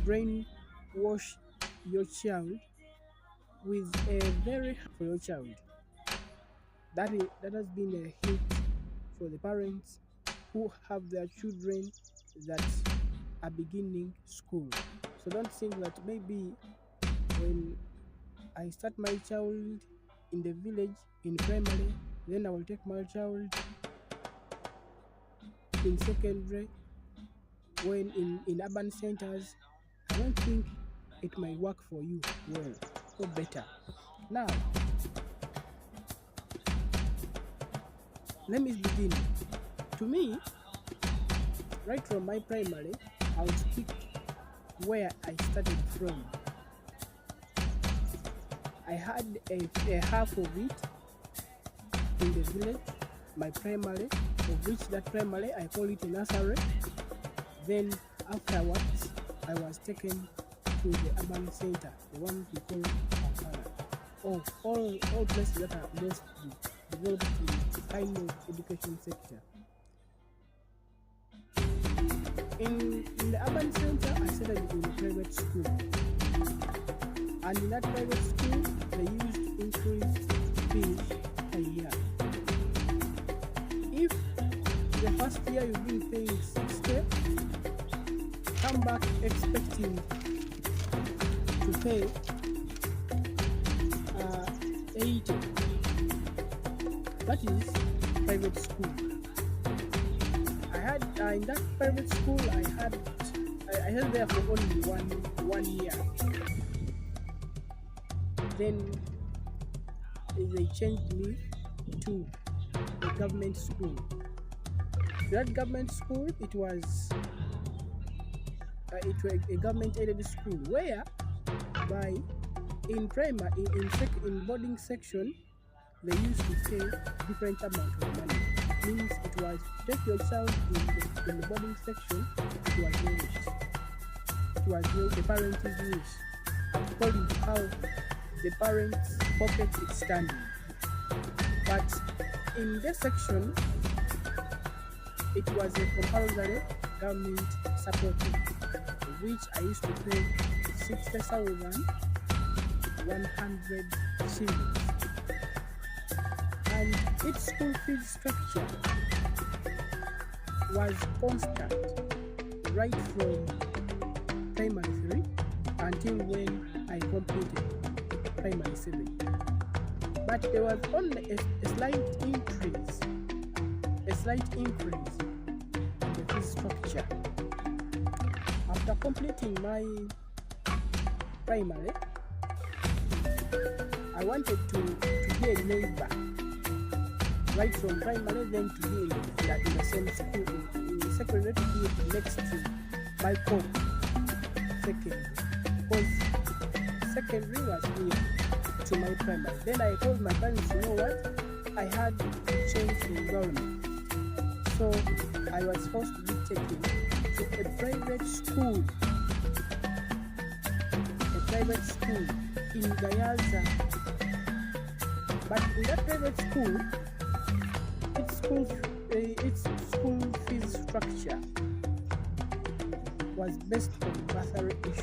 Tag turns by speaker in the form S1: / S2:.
S1: brainwash your child with a very for your child. That has been a hit for the parents who have their children that are beginning school. So don't think that maybe when I start my child in the village in primary, then I will take my child in secondary when in urban centers. I don't think it might work for you well or better. Now, let me begin. To me, right from my primary, I'll speak where I started from. I had a half of it in the village, my primary, of which that primary I call it a nursery. Then afterwards, I was taken to the urban center, the one we call Kampala. All places that are mostly developed in kind of education sector. In the urban center, I studied in a private school. And in that private school, they used to increase fees a year. If the first year you've been paying 60, come back expecting to pay 80. That is private school. I had in that private school I had there for only one year. Then they changed me to a government school. That government school, it was a government-aided school where by in primary in boarding section they used to pay different amount of money. Means it was take your child in the boarding section. It was your wish. It was the parents' wish according to how the parents' pocket is standing. But in this section, it was a compulsory government supported, which I used to pay 60,100 shillings. And its school fees structure was constant right from primary 3 until when I completed primary 7. But there was only a slight increase in the fee structure. After completing my primary, I wanted to be a neighbor right from primary, then to be in the same school in the secondary, to be next to my home secondary, because secondary was near to my primary. Then I told my parents, you know what, I had to change the environment, so I was forced to be taken to a private school in Gayaza. But in that private school, its school fees structure was based on bursary issue.